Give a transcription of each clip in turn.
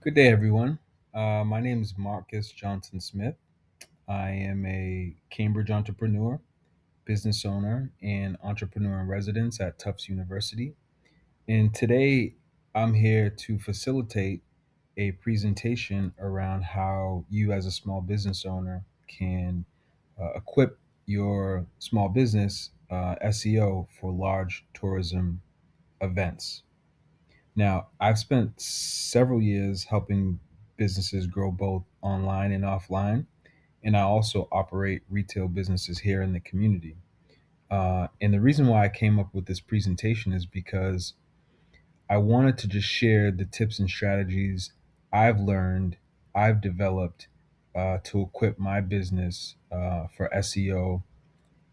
Good day, everyone. My name is Marcus Johnson Smith. I am a Cambridge entrepreneur, business owner, and entrepreneur in residence at Tufts University. And today I'm here to facilitate a presentation around how you, as a small business owner, can equip your small business SEO for large tourism events. Now, I've spent several years helping businesses grow both online and offline, and I also operate retail businesses here in the community. And the reason why I came up with this presentation is because I wanted to just share the tips and strategies I've learned, I've developed to equip my business for SEO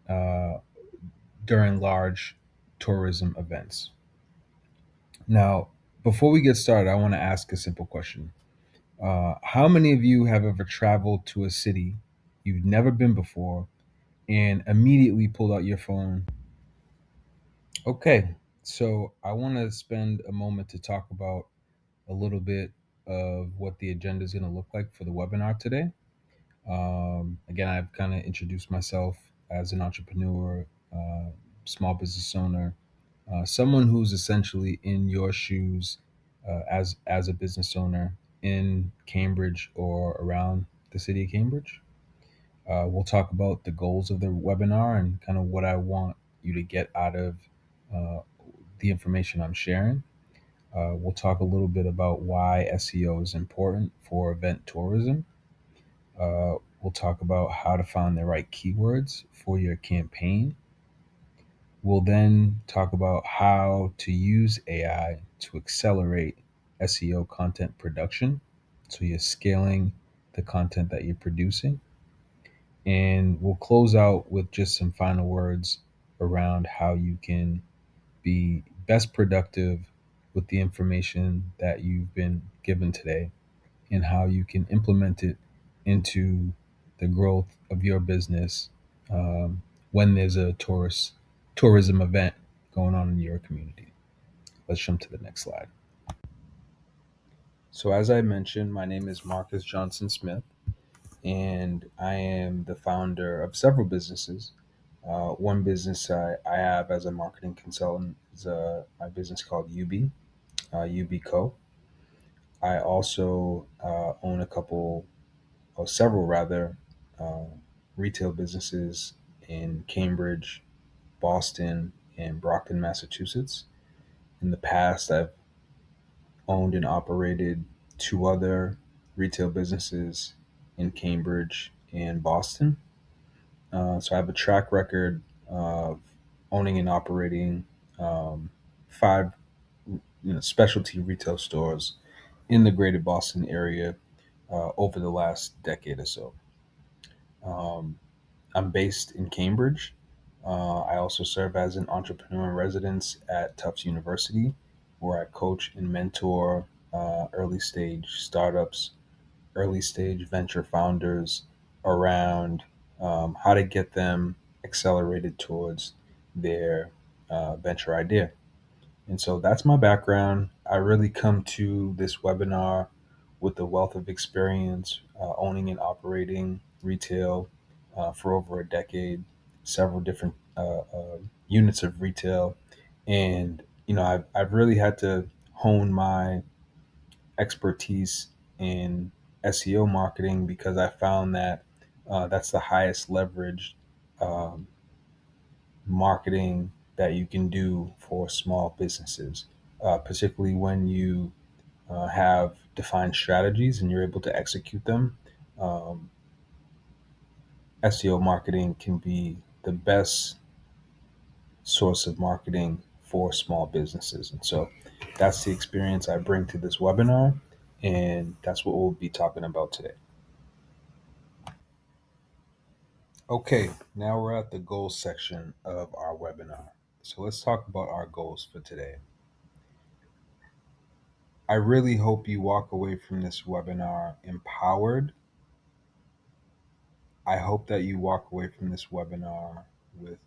uh, during large tourism events. Now, before we get started, I want to ask a simple question. How many of you have ever traveled to a city you've never been before and immediately pulled out your phone? Okay, so I want to spend a moment to talk about a little bit of what the agenda is going to look like for the webinar today. Again, I've kind of introduced myself as an entrepreneur, small business owner, someone who's essentially in your shoes as a business owner in Cambridge or around the city of Cambridge. We'll talk about the goals of the webinar and kind of what I want you to get out of uh, the information I'm sharing. We'll talk a little bit about why SEO is important for event tourism. We'll talk about how to find the right keywords for your campaign. We'll then talk about how to use AI to accelerate SEO content production. So you're scaling the content that you're producing. And we'll close out with just some final words around how you can be best productive with the information that you've been given today and how you can implement it into the growth of your business when there's a tourism event going on in your community. Let's jump to the next slide. So, as I mentioned, my name is Marcus Johnson Smith, and I am the founder of several businesses. One business I have as a marketing consultant is my business called UB Co. I also own a couple, or several rather, uh, retail businesses in Cambridge, Boston, and Brockton, Massachusetts. In the past, I've owned and operated two other retail businesses in Cambridge and Boston. So I have a track record of owning and operating five specialty retail stores in the greater Boston area over the last decade or so. Um, I'm based in Cambridge. I also serve as an entrepreneur in residence at Tufts University, where I coach and mentor early stage startups, early stage venture founders around how to get them accelerated towards their venture idea. And so that's my background. I really come to this webinar with a wealth of experience owning and operating retail for over a decade, several different units of retail. And, I've really had to hone my expertise in SEO marketing because I found that that's the highest leverage um, marketing that you can do for small businesses, particularly when you have defined strategies and you're able to execute them. Um, SEO marketing can be the best source of marketing for small businesses. And so that's the experience I bring to this webinar, and that's what we'll be talking about today. Okay, now we're at the goals section of our webinar. So let's talk about our goals for today. I really hope you walk away from this webinar empowered. I hope that you walk away from this webinar with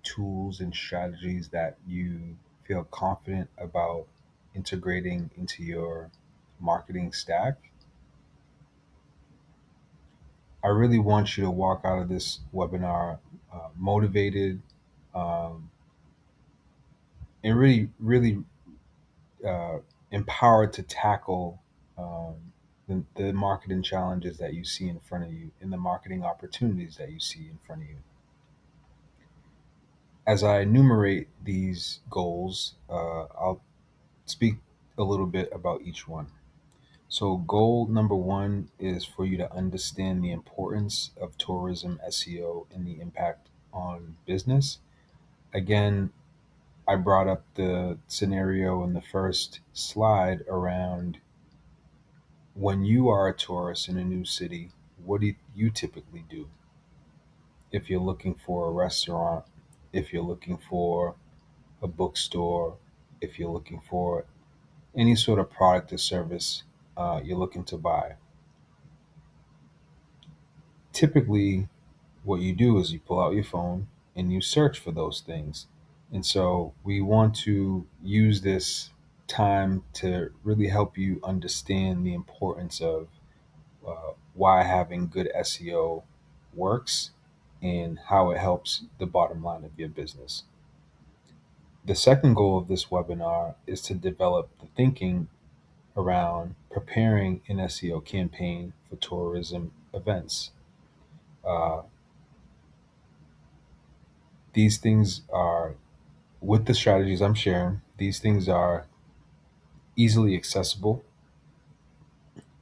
tools and strategies that you feel confident about integrating into your marketing stack, I really want you to walk out of this webinar motivated, um, and really uh, empowered to tackle um, the marketing challenges that you see in front of you and the marketing opportunities that you see in front of you. As I enumerate these goals, I'll speak a little bit about each one. So, goal number one is for you to understand the importance of tourism SEO and the impact on business. Again, I brought up the scenario in the first slide around when you are a tourist in a new city, what do you typically do? If you're looking for a restaurant, if you're looking for a bookstore, if you're looking for any sort of product or service you're looking to buy, typically what you do is you pull out your phone and you search for those things. And so we want to use this time to really help you understand the importance of why having good SEO works and how it helps the bottom line of your business. The second goal of this webinar is to develop the thinking around preparing an SEO campaign for tourism events. Uh, these things are, with the strategies I'm sharing, these things are easily accessible.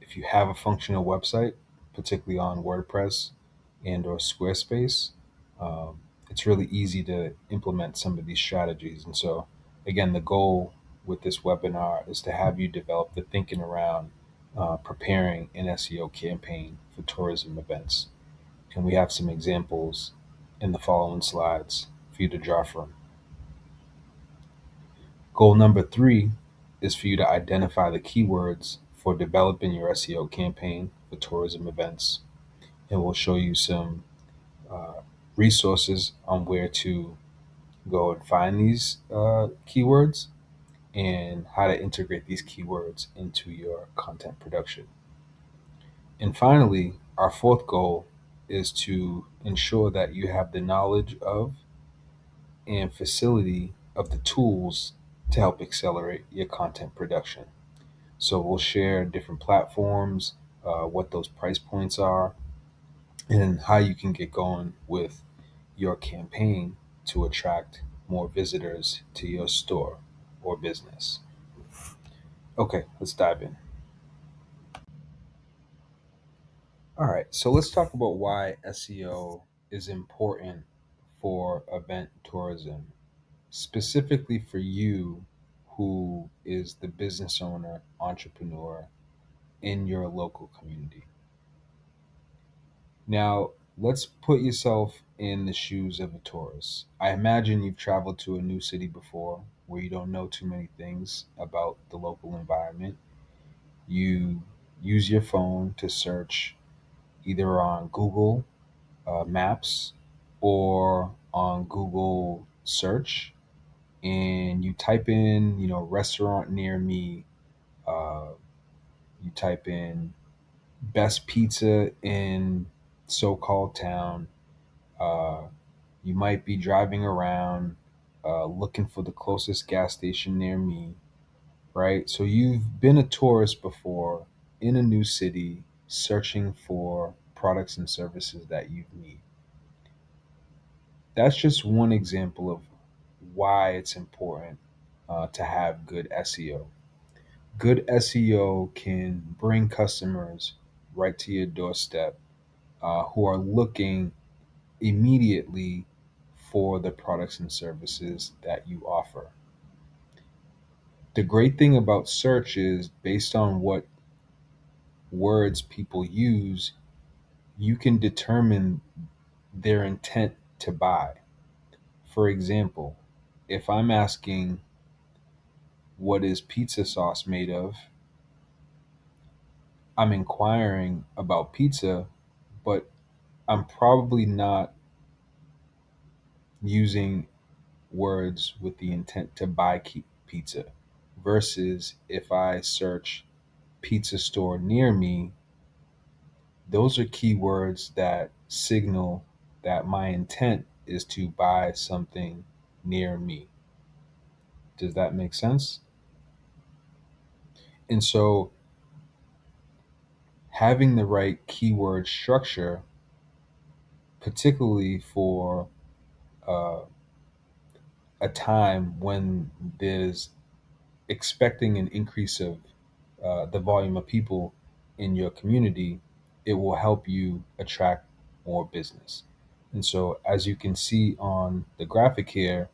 If you have a functional website, particularly on WordPress and or Squarespace, um, it's really easy to implement some of these strategies. And so, again, the goal with this webinar is to have you develop the thinking around preparing an SEO campaign for tourism events. And we have some examples in the following slides for you to draw from. Goal number three is for you to identify the keywords for developing your SEO campaign for tourism events. And we'll show you some uh, resources on where to go and find these keywords and how to integrate these keywords into your content production. And finally, our fourth goal is to ensure that you have the knowledge of and facility of the tools to help accelerate your content production. So we'll share different platforms, what those price points are, and how you can get going with your campaign to attract more visitors to your store or business. Okay, let's dive in. All right, so let's talk about why SEO is important for event tourism, specifically for you who is the business owner, entrepreneur in your local community. Now, let's put yourself in the shoes of a tourist. I imagine you've traveled to a new city before where you don't know too many things about the local environment. You use your phone to search either on Google Maps or on Google search, and you type in, restaurant near me. Uh, you type in best pizza in so-called town. Uh, you might be driving around looking for the closest gas station near me, right? So you've been a tourist before in a new city searching for products and services that you need. That's just one example of why it's important to have good SEO. Good SEO can bring customers right to your doorstep who are looking immediately for the products and services that you offer. The great thing about search is based on what words people use, you can determine their intent to buy. For example, if I'm asking what is pizza sauce made of, I'm inquiring about pizza, but I'm probably not using words with the intent to buy pizza versus if I search pizza store near me, those are keywords that signal that my intent is to buy something near me. Does that make sense? And so having the right keyword structure, particularly for uh, a time when there's expecting an increase of the volume of people in your community, it will help you attract more business. And so, as you can see on the graphic here,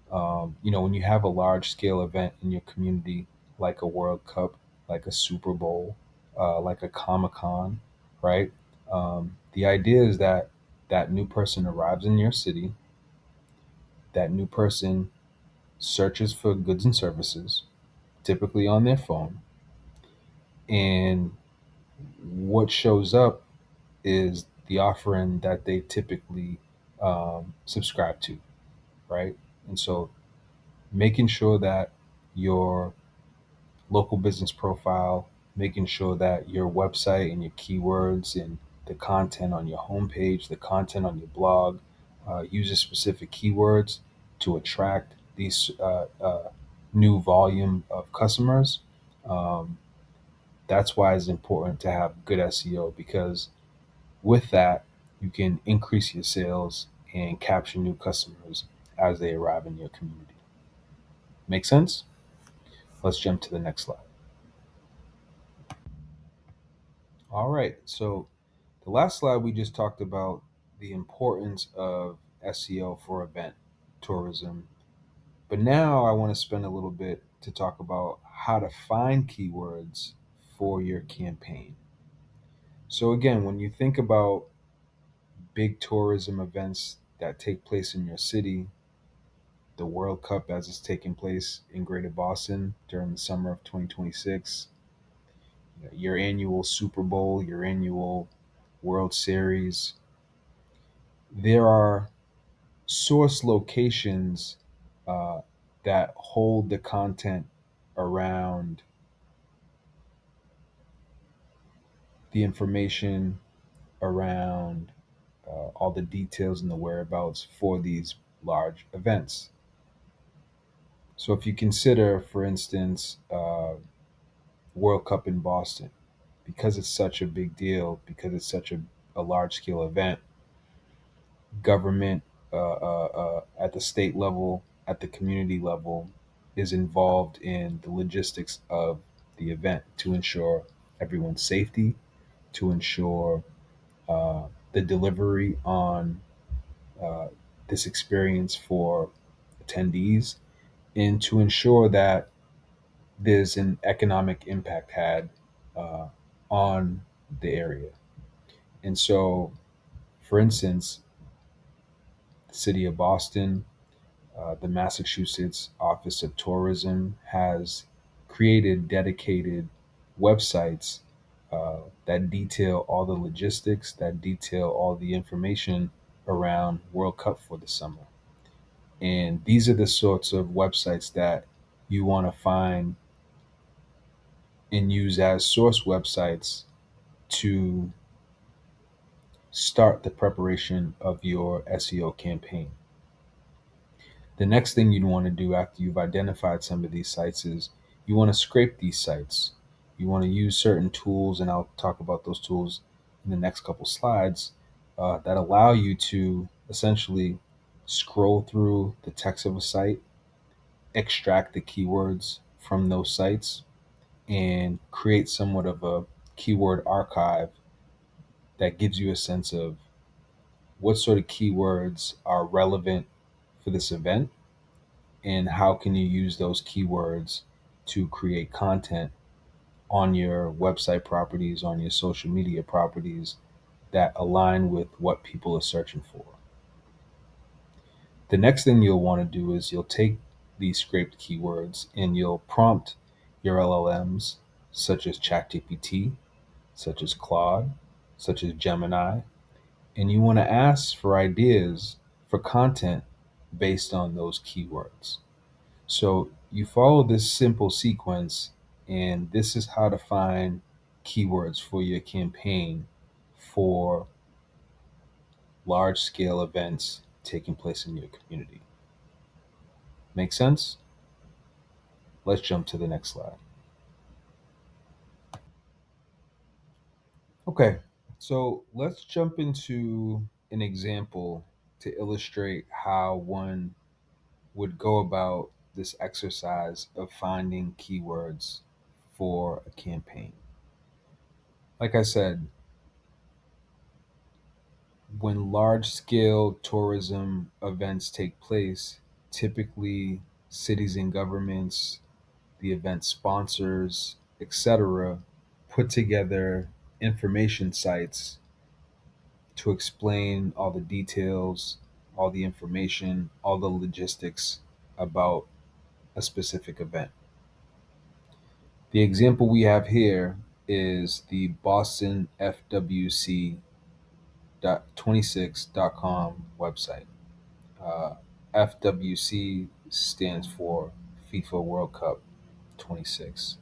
when you have a large scale event in your community, like a World Cup, like a Super Bowl, like a Comic Con, right? The idea is that that new person arrives in your city, that new person searches for goods and services, typically on their phone, and what shows up is the offering that they typically subscribe to, right? And so making sure that your local business profile, making sure that your website and your keywords and the content on your homepage, the content on your blog uses specific keywords to attract these new volume of customers. Um, that's why it's important to have good SEO, because with that, you can increase your sales and capture new customers as they arrive in your community. Make sense? Let's jump to the next slide. All right. So the last slide, we just talked about the importance of SEO for event tourism. But now I want to spend a little bit to talk about how to find keywords for your campaign. So again, when you think about big tourism events that take place in your city, the World Cup as it's taking place in Greater Boston during the summer of 2026, your annual Super Bowl, your annual World Series, there are source locations uh, that hold the content around the information, around all the details and the whereabouts for these large events. So, if you consider, for instance, World Cup in Boston, because it's such a big deal, because it's such a large scale event, government at the state level, at the community level, is involved in the logistics of the event to ensure everyone's safety, to ensure the delivery on uh, this experience for attendees, and to ensure that there's an economic impact had uh, on the area. And so, for instance, the city of Boston, the Massachusetts Office of Tourism has created dedicated websites that detail all the logistics, that detail all the information around World Cup for the summer. And these are the sorts of websites that you want to find and use as source websites to start the preparation of your SEO campaign. The next thing you'd want to do after you've identified some of these sites is you want to scrape these sites. You want to use certain tools, and I'll talk about those tools in the next couple slides, that allow you to essentially scroll through the text of a site, extract the keywords from those sites, and create somewhat of a keyword archive that gives you a sense of what sort of keywords are relevant for this event, and how can you use those keywords to create content on your website properties, on your social media properties that align with what people are searching for. The next thing you'll want to do is you'll take these scraped keywords and you'll prompt your LLMs, such as ChatGPT, such as Claude, such as Gemini, and you want to ask for ideas for content based on those keywords. So you follow this simple sequence, And this is how to find keywords for your campaign for large scale events taking place in your community. Make sense? Let's jump to the next slide. Okay, so let's jump into an example to illustrate how one would go about this exercise of finding keywords for a campaign. Like I said, when large scale tourism events take place, typically cities and governments, the event sponsors, etc., put together information sites to explain all the details, all the information, all the logistics about a specific event. The example we have here is the Boston FWC.26.com website. Uh, FWC stands for FIFA World Cup 26.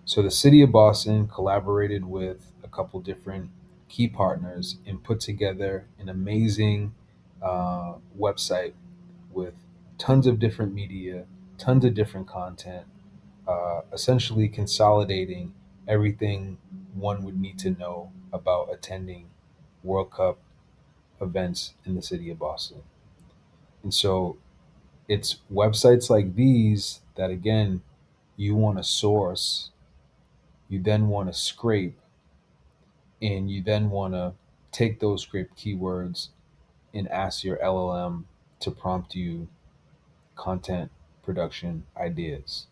So the city of Boston collaborated with a couple different key partners and put together an amazing website with tons of different media, tons of different content, essentially consolidating everything one would need to know about attending World Cup events in the city of Boston. And so it's websites like these that, again, you want to source, you then want to scrape, and you then want to take those scraped keywords and ask your LLM to prompt you content production ideas.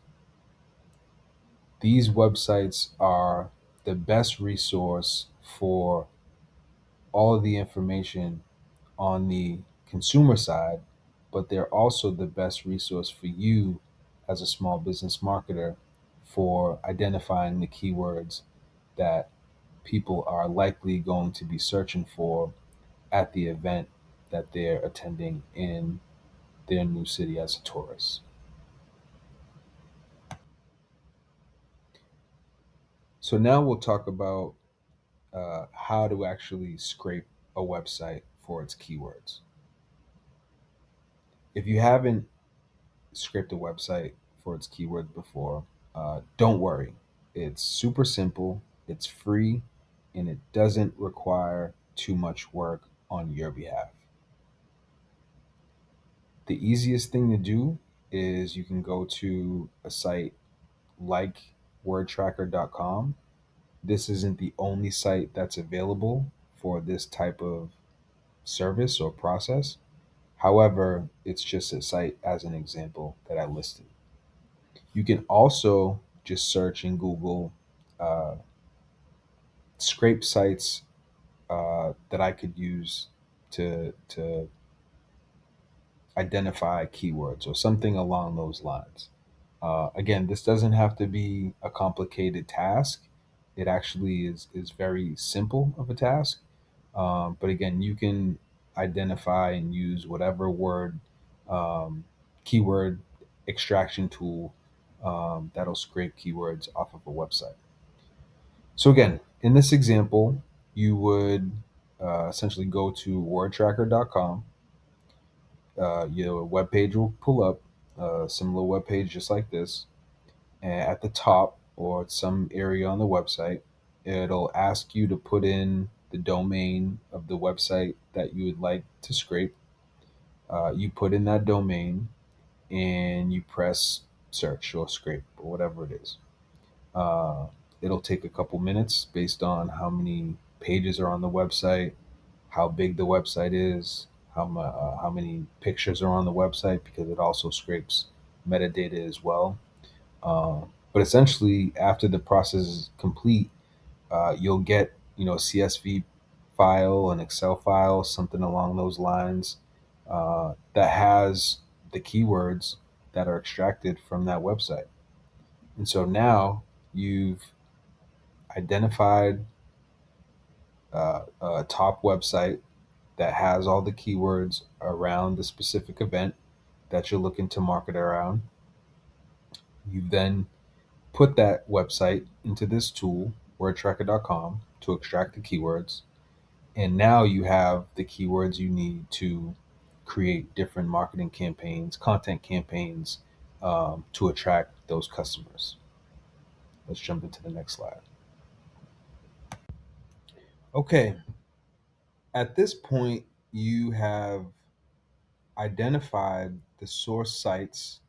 These websites are the best resource for all of the information on the consumer side, but they're also the best resource for you as a small business marketer for identifying the keywords that people are likely going to be searching for at the event that they're attending in their new city as a tourist. So now we'll talk about how to actually scrape a website for its keywords. If you haven't scraped a website for its keywords before, don't worry. It's super simple, it's free, and it doesn't require too much work on your behalf. The easiest thing to do is you can go to a site like wordtracker.com. This isn't the only site that's available for this type of service or process. However, it's just a site as an example that I listed. You can also just search in Google uh, scrape sites that I could use to identify keywords or something along those lines. Again, this doesn't have to be a complicated task. It actually is very simple of a task. But again, you can identify and use whatever word um, keyword extraction tool that'll scrape keywords off of a website. So again, in this example, you would essentially go to wordtracker.com. Your web page will pull up a similar web page just like this. And at the top or some area on the website, it'll ask you to put in the domain of the website that you would like to scrape. You put in that domain and you press search or scrape or whatever it is. Uh, it'll take a couple minutes based on how many pages are on the website, how big the website is, how many pictures are on the website, because it also scrapes metadata as well. But essentially, after the process is complete, you'll get a CSV file, an Excel file, something along those lines that has the keywords that are extracted from that website. And so now you've identified a top website that has all the keywords around the specific event that you're looking to market around. You've then put that website into this tool, wordtracker.com, to extract the keywords. And now you have the keywords you need to create different marketing campaigns, content campaigns, to attract those customers. Let's jump into the next slide. Okay, at this point, you have identified the source sites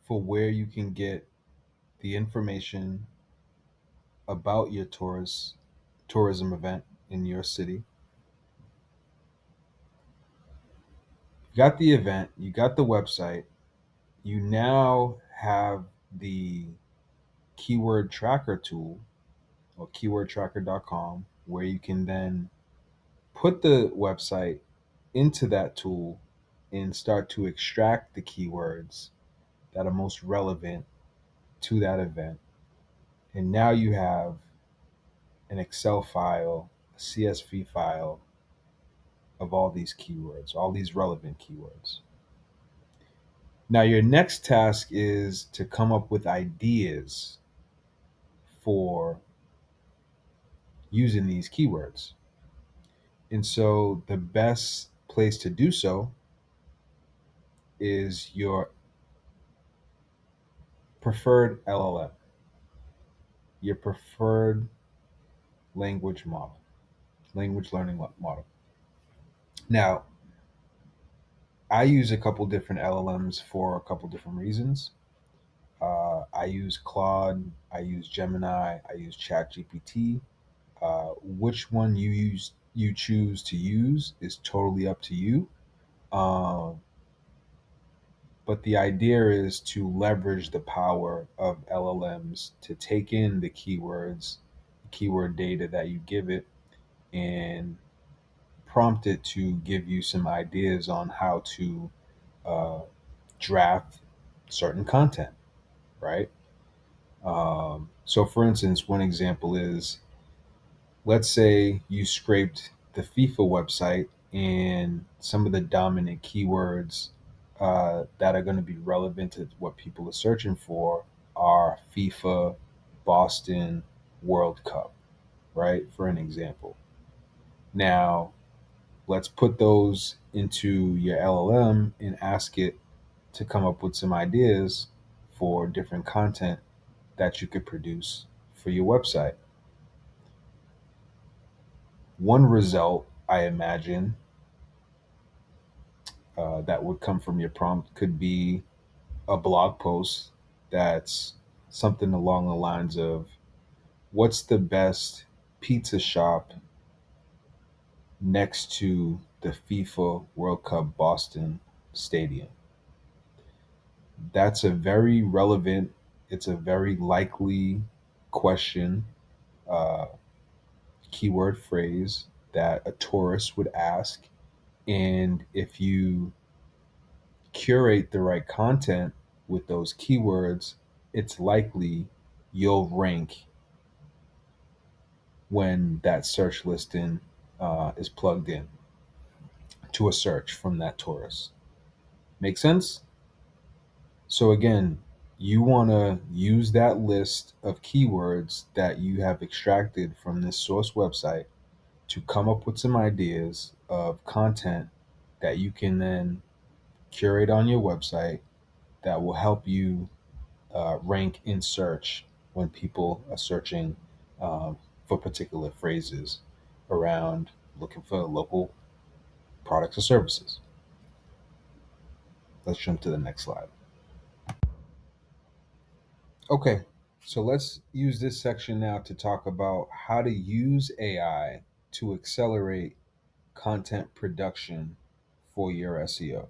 for where you can get the information about your tourism event in your city. You got the event, you got the website, you now have the keyword tracker tool or keywordtracker.com where you can then put the website into that tool and start to extract the keywords that are most relevant to that event. And now you have an Excel file, a CSV file of all these keywords, all these relevant keywords. Now, your next task is to come up with ideas for using these keywords. And so, the best place to do so is your preferred LLM, your preferred language model, language learning model. Now, I use a couple different LLMs for a couple different reasons. I use Claude, I use Gemini, I use ChatGPT. Which one you choose to use is totally up to you. Um, but the idea is to leverage the power of LLMs to take in the keywords, keyword data that you give it, and prompt it to give you some ideas on how to uh, draft certain content, right? So, for instance, one example is, let's say you scraped the FIFA website and some of the dominant keywords that are going to be relevant to what people are searching for are FIFA, Boston, World Cup, right? For an example. Now, let's put those into your LLM and ask it to come up with some ideas for different content that you could produce for your website. One result, I imagine, that would come from your prompt could be a blog post that's something along the lines of, what's the best pizza shop next to the FIFA World Cup Boston Stadium? That's a very relevant, it's a very likely question, uh, keyword phrase that a tourist would ask. And if you curate the right content with those keywords, it's likely you'll rank when that search listing is plugged in to a search from that tourist. Make sense? So, again, you want to use that list of keywords that you have extracted from this source website to come up with some ideas of content that you can then curate on your website that will help you rank in search when people are searching for particular phrases around looking for local products or services. Let's jump to the next slide. Okay, so let's use this section now to talk about how to use AI to accelerate content production for your SEO.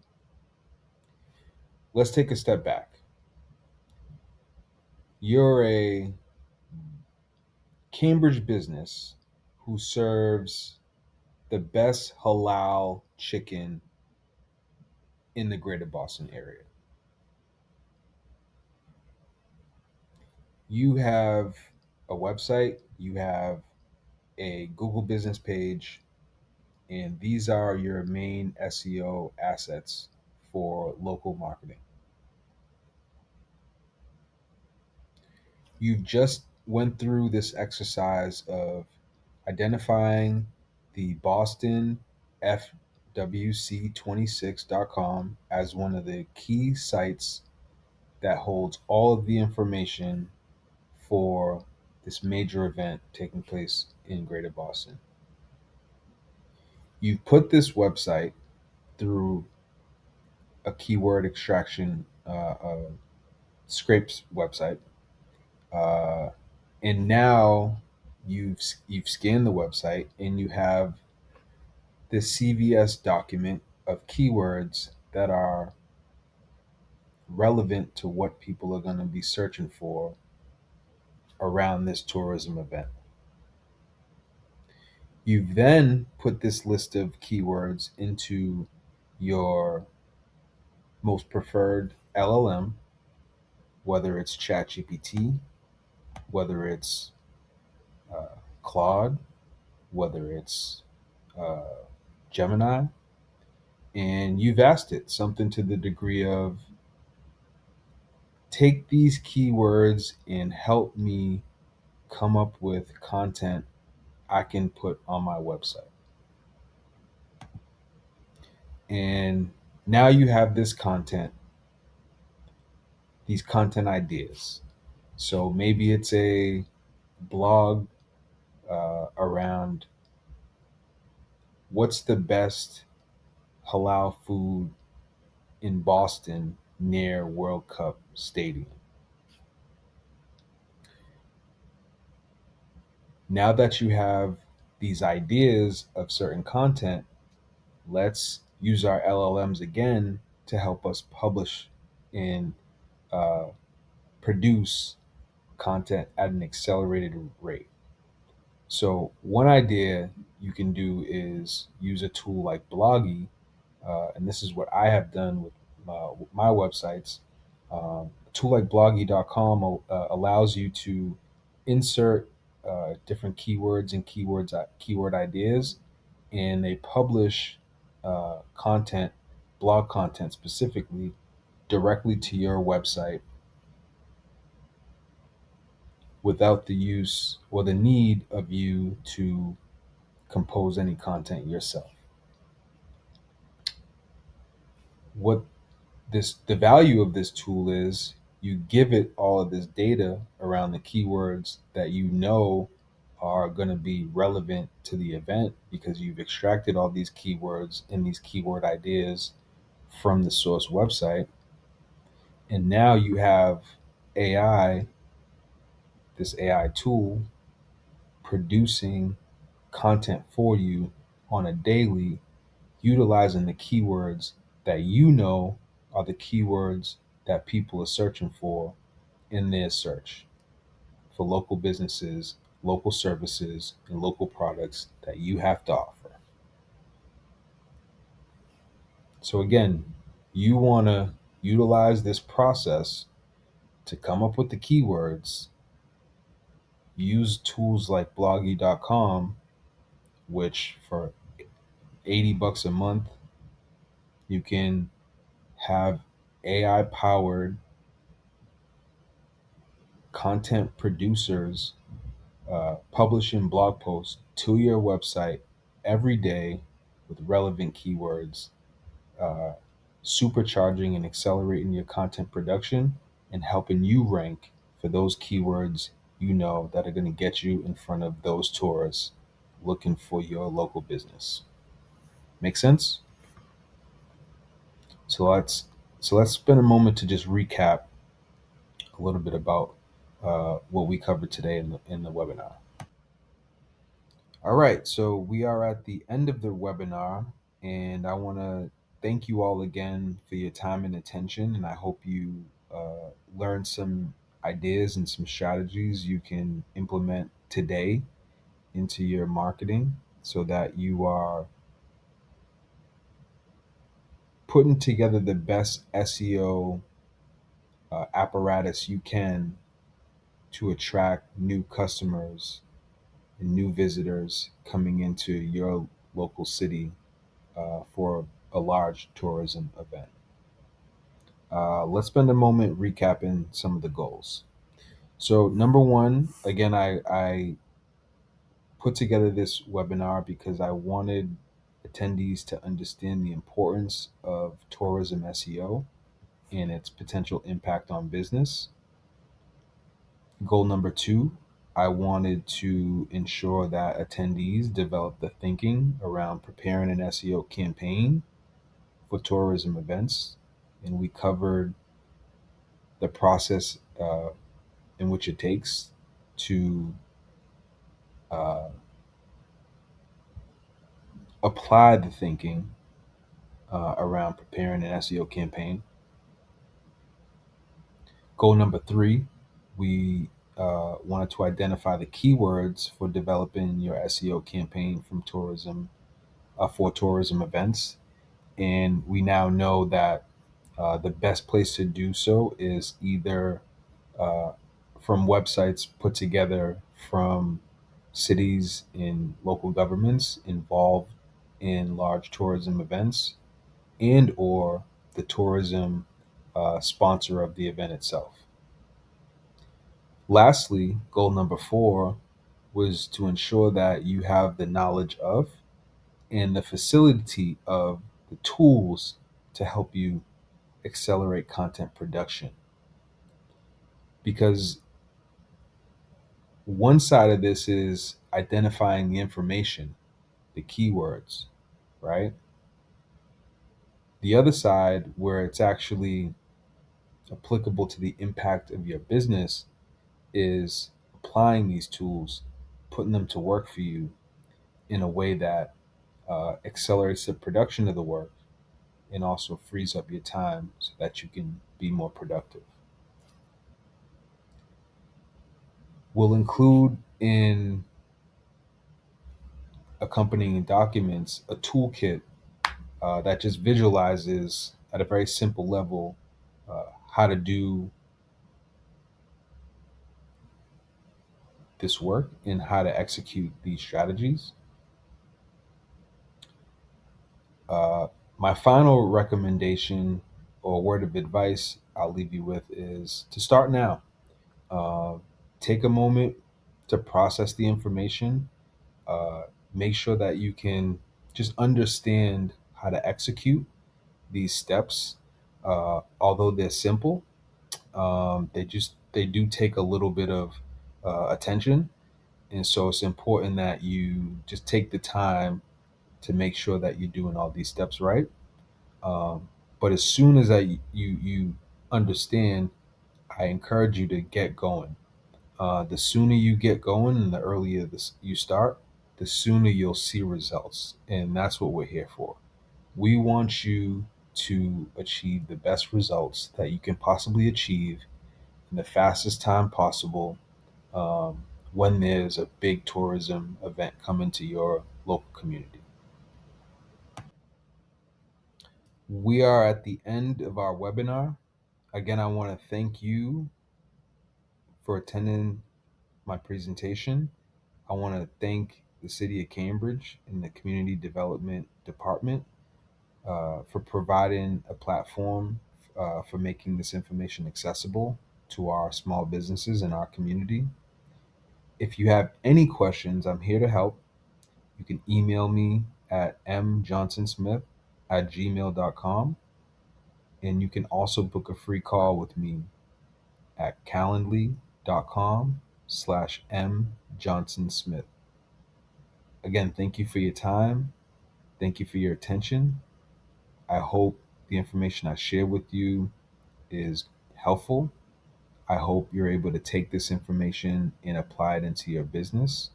Let's take a step back. You're a Cambridge business who serves the best halal chicken in the greater Boston area. You have a website, you have a Google business page, and these are your main SEO assets for local marketing. You've just went through this exercise of identifying the Boston FWC26.com as one of the key sites that holds all of the information for this major event taking place in Greater Boston. You've put this website through a keyword extraction scrapes website, uh, and now you've scanned the website and you have this CVS document of keywords that are relevant to what people are going to be searching for around this tourism event. You've then put this list of keywords into your most preferred LLM, whether it's ChatGPT, whether it's Claude, whether it's uh, Gemini, and you've asked it something to the degree of take these keywords and help me come up with content I can put on my website. And now you have this content, these content ideas. So maybe it's a blog around what's the best halal food in Boston near World Cup Stadium. Now that you have these ideas of certain content, let's use our LLMs again to help us publish and uh, produce content at an accelerated rate. So, one idea you can do is use a tool like Bloggy, and this is what I have done with my websites. A tool like bloggy.com allows you to insert different keywords and keyword ideas, and they publish content, blog content specifically, directly to your website without the use or the need of you to compose any content yourself. What the value of this tool is, you give it all of this data around the keywords that you know are going to be relevant to the event because you've extracted all these keywords and these keyword ideas from the source website, and now you have AI, this AI tool, producing content for you on a daily, utilizing the keywords that you know are the keywords that people are searching for in their search for local businesses, local services, and local products that you have to offer. So, again, you want to utilize this process to come up with the keywords, use tools like bloggy.com, which for $80 a month, you can have AI powered content producers publishing blog posts to your website every day with relevant keywords, uh, supercharging and accelerating your content production and helping you rank for those keywords you know that are going to get you in front of those tourists looking for your local business. Make sense? So let's spend a moment to just recap a little bit about what we covered today in the webinar. All right, so we are at the end of the webinar, and I want to thank you all again for your time and attention. And I hope you learned some ideas and some strategies you can implement today into your marketing so that you are putting together the best SEO apparatus you can to attract new customers and new visitors coming into your local city for a large tourism event. Let's spend a moment recapping some of the goals. So, number one, again, I put together this webinar because I wanted attendees to understand the importance of tourism SEO and its potential impact on business. Goal number two, I wanted to ensure that attendees develop the thinking around preparing an SEO campaign for tourism events. And we covered the process in which it takes to uh, apply the thinking around preparing an SEO campaign. Goal number three, we wanted to identify the keywords for developing your SEO campaign for tourism events. And we now know that the best place to do so is either uh, from websites put together from cities and local governments involved in large tourism events, and or the tourism sponsor of the event itself. Lastly, goal number four was to ensure that you have the knowledge of and the facility of the tools to help you accelerate content production. Because one side of this is identifying the information, the keywords, right? The other side, where it's actually applicable to the impact of your business, is applying these tools, putting them to work for you in a way that accelerates the production of the work and also frees up your time so that you can be more productive. We'll include in accompanying documents a toolkit that just visualizes at a very simple level how to do this work and how to execute these strategies. Uh, my final recommendation or word of advice I'll leave you with is to start now. Uh, Take a moment to process the information. Uh, Make sure that you can just understand how to execute these steps. Although they're simple, they do take a little bit of attention, and so it's important that you just take the time to make sure that you're doing all these steps right. But as soon as you understand, I encourage you to get going. The sooner you get going and the earlier you start, the sooner you'll see results, and that's what we're here for. We want you to achieve the best results that you can possibly achieve in the fastest time possible when there's a big tourism event coming to your local community. We are at the end of our webinar. Again, I want to thank you for attending my presentation. I want to thank the City of Cambridge and the Community Development Department for providing a platform for making this information accessible to our small businesses in our community. If you have any questions, I'm here to help. You can email me at mjohnsonsmith@gmail.com. And you can also book a free call with me at calendly.com/mjohnsonsmith. Again, thank you for your time. Thank you for your attention. I hope the information I share with you is helpful. I hope you're able to take this information and apply it into your business.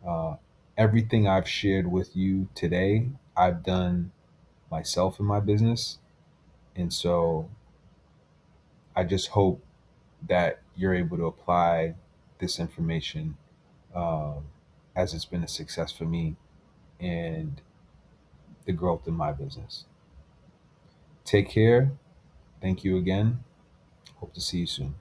Uh, Everything I've shared with you today, I've done myself in my business. And so I just hope that you're able to apply this information um, as it's been a success for me and the growth in my business. Take care. Thank you again. Hope to see you soon.